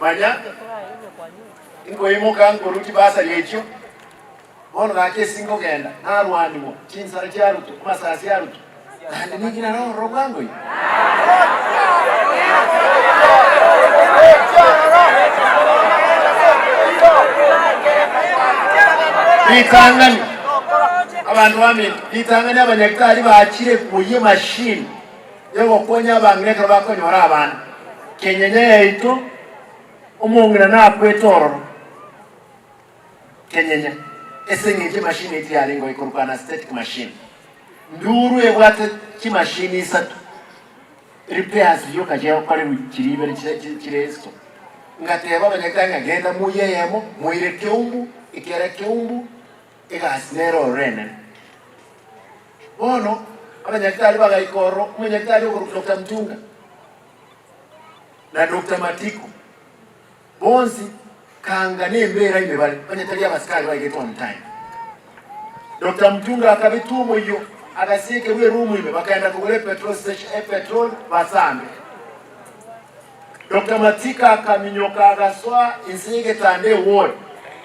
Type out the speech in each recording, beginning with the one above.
manya ingo imuka ngoruti basa yecho bono gake singo genda narwanimo chinsara charuto masasi yaruto kandi nikina no rogango bitangani abantu bamwe bitangani abanyakitari bakire kuye machine yo konya bangreka bakonyora abantu kenyenye yaitu umungira nakwetoro kenyenye esengeje machine iti yalingo ikorukana static machine nduru ebwate ki machine isatu repairs yo kaje kare wikiribe kiresto ngateba abanyakitari ngenda muyeyemo muireke umbu ikereke umbu igasnero rene bono abanyakitari bagayikoro umunyakitari wo Dr. Mtunga na Dr. Matiko bonzi kanga nembera imebali abanyakitari abasikari bageta on time. Dr. Mtunga akabitumo iyo agasike we room ime bakaenda kugule petrol station petrol basambe. Dr. Matika akaminyoka agaswa insige tande ward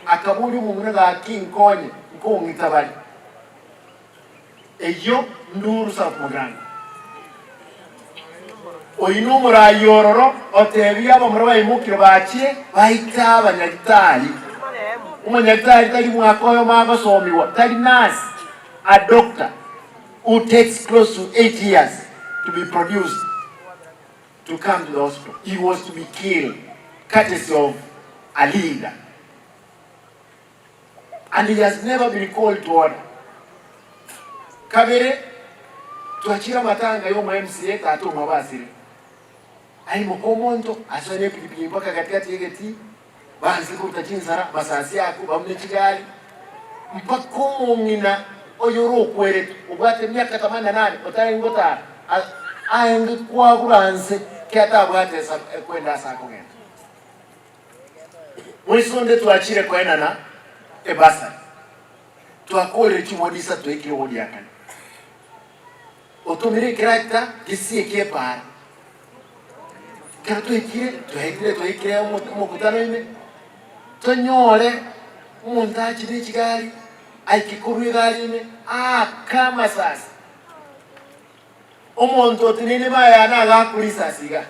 akabuli mumuna ga king konye ko ngitabali eyo nduru sa Mugirango oyino murayororo otebya bamura bayimukiro bakie baita abanyagitari umunyagitari tali mwakoyo magasomiwa tali nurse a doctor who takes close to 8 years to be produced to come to the hospital. He was to be killed courtesy of a leader. And he has never been called to order. Kabere tuachira matanga yo MCA tato mabasiri. Ai mukomonto asone pilipili mpaka katikati yegeti banzi kutachinsara basasi yako bamne kigali mpaka mungina oyoro kwere ubate myaka 88 otaye ngota aenge kwa kuranse kyata bwate kwenda sako ngenda mwisonde tuachire kwenda na ebasa tuakole chimodisa tuekire wodi yakani otomire character kisi kepara kato tuekire mukutano ime tonyole umuntachi ni kigali aikikuru gali ime kama sasa omonto tinini bayana agakulisa siga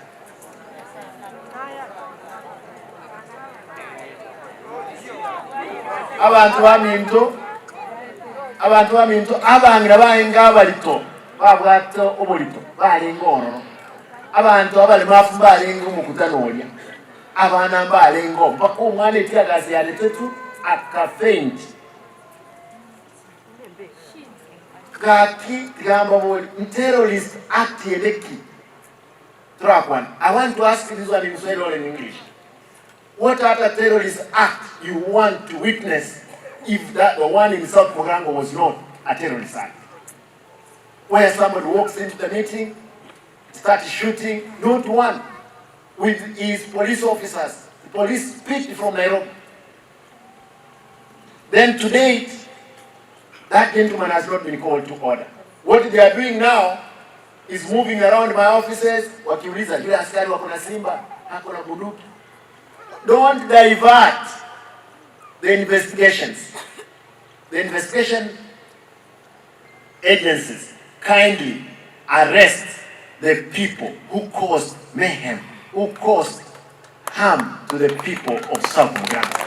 abantu baminto abangira bayenga balito babwato obolito balingoro abantu abali mafu balinga umukutano olya abana balingo mpaka umwana etiyagazi yaletetu akafeint kaki gamba boli terrorist act yeleki track one. I want to ask this one in Swahili or in English. What other terrorist act you want to witness if that the one in South Mugirango was not a terrorist act? Where somebody walks into the meeting, starts shooting, not one, with his police officers. The police picked from Nairobi. Then to date, that gentleman has not been called to order. What they are doing now is moving around my offices, wakiuliza yule askari wako na simba, hako na bunduki. Don't divert the investigations. The investigation agencies kindly arrest the people who caused mayhem, who caused harm to the people of South Mugirango.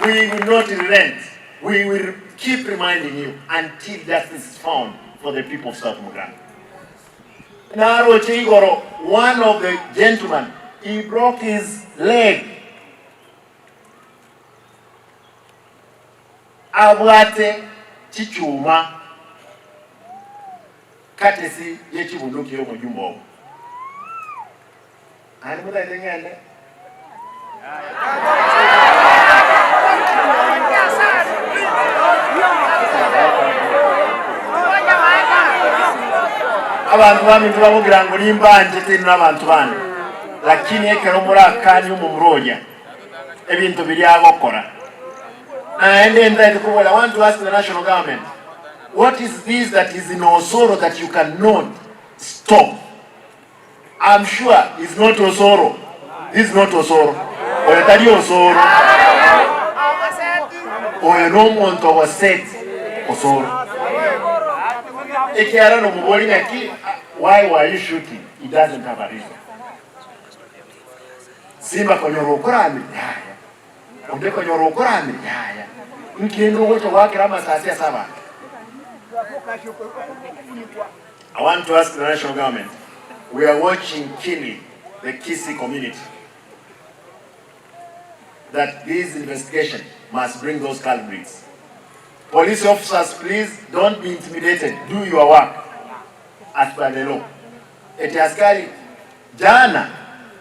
We will not relent. We will keep reminding you until justice is found for the people of South Mugirango. Now, H.E Arati, one of the gentlemen, he broke his leg. Abwate chichuma katesi yechibunduki yo mujumbo. Ani mutende ngende? Abantu bamintu bamugirango limbanje tena abantu bane. Lakini ekero murakani umumuroja. Ebintu biri agokora. And then I want to ask the national government, what is this that is in Osoro that you cannot stop? I'm sure it's not Osoro. This is not Osoro. Oya tali Osoro. Oya no muntu wa set Osoro. H.E Arati no muboli ngaki. Why were you shooting? He doesn't have a reason. Simba konyoro kurami yaya. Onde konyoro kurami yaya. Nkendo wote wake rama sasa saba. I want to ask the national government. We are watching keenly the Kisii community. That this investigation must bring those culprits. Police officers, please don't be intimidated. Do your work as per the law. Eti askari jana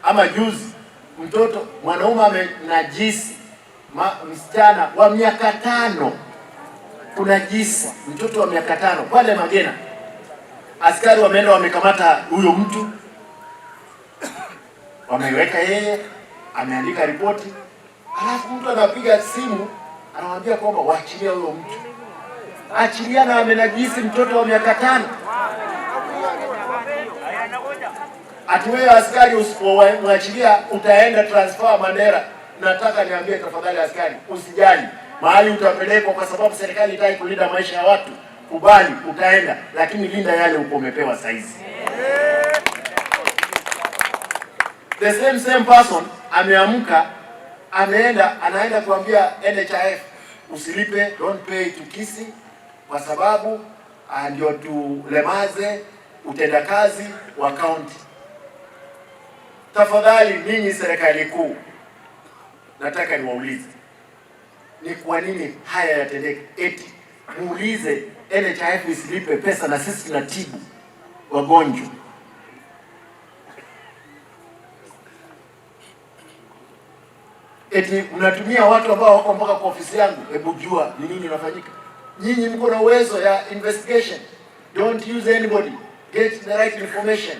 ama juzi mtoto mwanaume amenajisi msichana wa miaka 5. Kunajisi mtoto wa miaka 5 pale Magena. Askari wameenda wamekamata huyo mtu. Wameweka yeye, ameandika ripoti. Alafu mtu anapiga simu anamwambia kwamba waachilia huyo mtu. Achilia na amenajisi mtoto wa miaka 5. Atuwe askari usipomwachilia utaenda transfer Mandera. Nataka niambie tafadhali askari, usijali. Mahali utapelekwa kwa sababu serikali itaki kulinda maisha ya watu. Kubali utaenda, lakini linda yale uko umepewa saizi. The same person ameamka anaenda kuambia NHIF usilipe, don't pay to Kisii kwa sababu ndio tulemaze utendakazi wa county. Tafadhali ninyi serikali kuu, nataka niwaulize ni kwa nini haya yatendeke? Eti muulize NHIF isilipe pesa na sisi tunatibu wagonjwa. Eti unatumia watu ambao wako mpaka kwa ofisi yangu. Hebu jua ni nini inafanyika. Nyinyi mko na uwezo ya investigation. Don't use anybody. Get the right information.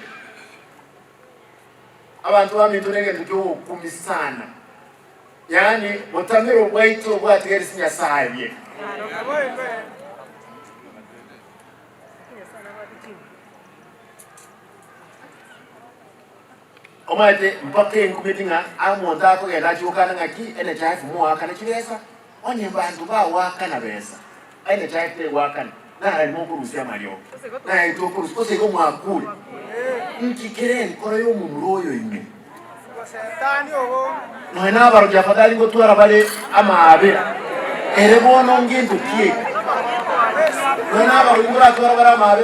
Abantu bamintunenge ndiko kumi sana. Yani mutamiro bwaito bwategera sinya sahiye. Omate mpake nkumitinga amonda ko genda chukana ngaki NHIF mu akana chibesa onye bantu ba wakana besa NHIF te wakana na ali mu kurusia malio na ito kurus kose ko mwakuli nkikere nkoro yo mu muroyo ime setani obo no ena baro ja fadali ngo tuara bale amabe ere bono ngindu kie no ena baro ngura tuara bara amabe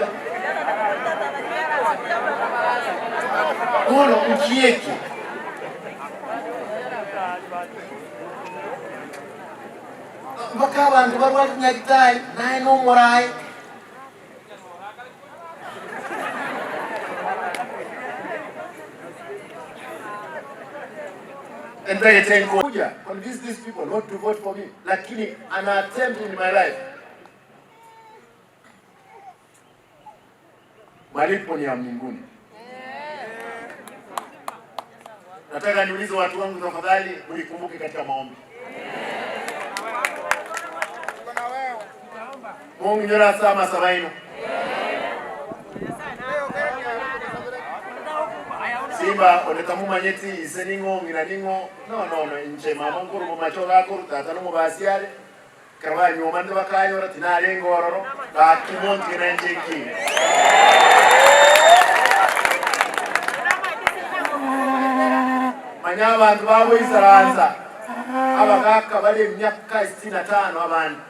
ono ukieki mpaka abantu barwari nyagitari naye no morai and they say kuja convince these people not to vote for me, lakini an attempt in my life malipo ni ya mbinguni. Nataka niulize watu wangu tafadhali unikumbuke katika maombi. Mungu njora sama sabaino. Simba onetamu manyeti iseningo nginaningo no nje mama nguru mu machoga ko tata no mubasiale kaba nyoma ndo bakayora tinalengo ororo ba kimonti na njeki. Manya abantu babo isaranza abagaka bali myaka 65 abantu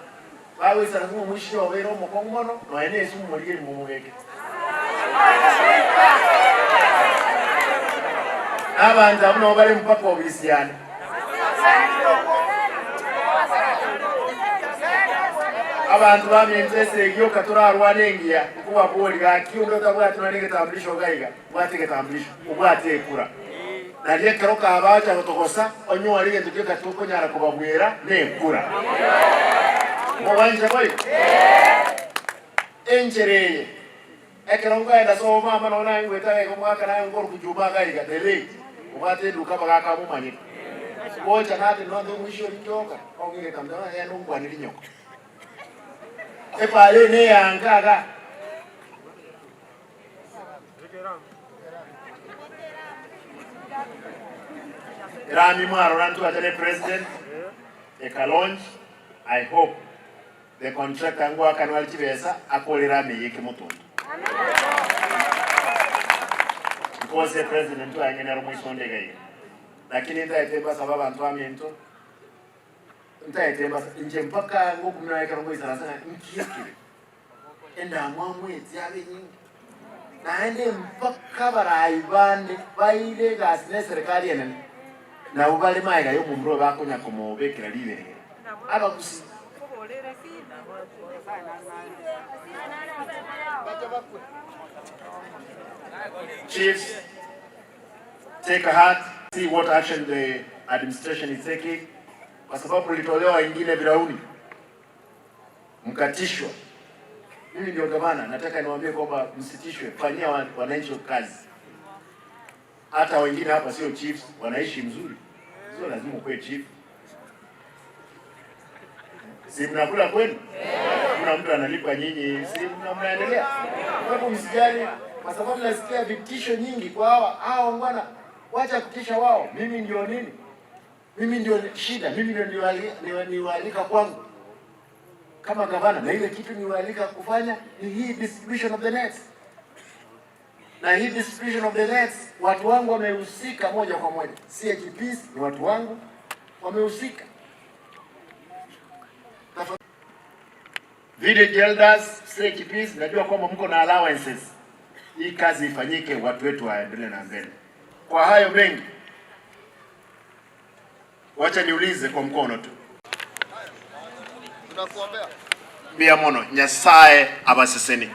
babo isaranza mu mushyo obero mu kongono no enesu mu muri mu mubeke abantu abo bali mpaka obisiana abantu bamyentese egyo katura rwanengia kuba boli gakiundo tabwa tunanenge tamblisho gaiga bwateke tamblisho ubwate ekura naliye karoka abacha gotogosa onyo ali nduke katuko nyara kubabwera nekura mubanje boy enchereye ekeronga enda so mama nona ngweta ko mwaka nayo ngoro kujuma gaiga dele ubate duka bagaka mumanye bocha nati no ndo mwisho litoka ongere tamdana ya nungwa nilinyoko pale ne yangaga Rami Mwaro rantu ajane president eka launch. I hope the contractor ngwa kanwali chibesa akole rami yeke mutundu. Because the president tu angene rumusonde gaye. Lakini nda etemba sababu antwami ento. Nda etemba nje mpaka ngoku mna yeka rumu isana sana nkiyekire. Enda mwamwe tiabe nyingi. Naende mpaka baraibande baile gasine serikali yenene. Na ubale maiga yo mumro bakonya komo bekira libere. Aba kusi. Chiefs, take a heart, see what action the administration is taking. Kwa sababu ulitolewa wengine Birauni, mkatishwa. Mimi ndio gavana, nataka niwaambie kwamba msitishwe, fanyia wananchi kazi. Hata wengine hapa sio chiefs, wanaishi mzuri. Sio lazima uwe chief. Si mnakula kwenu? Kuna mtu analipa nyinyi, si mnaendelea. Kwa hivyo msijali, kwa sababu nasikia vitisho nyingi kwa hao bwana. Wacha kutisha wao. Mimi ndio nini? Mimi ndio shida, mimi ndio niwaalika kwangu. Kama gavana, na ile kitu niwaalika kufanya ni hii distribution of the nets. Na hii distribution of the nets, watu wangu wamehusika moja kwa moja. CHPs ni watu wangu wamehusika. Village elders, CHPs, najua kwamba mko na allowances. Hii kazi ifanyike, watu wetu waendelee na mbele. Kwa hayo mengi, wacha niulize kwa mkono tu. Tunakuombea. Bia mono, Nyasaye abaseseni.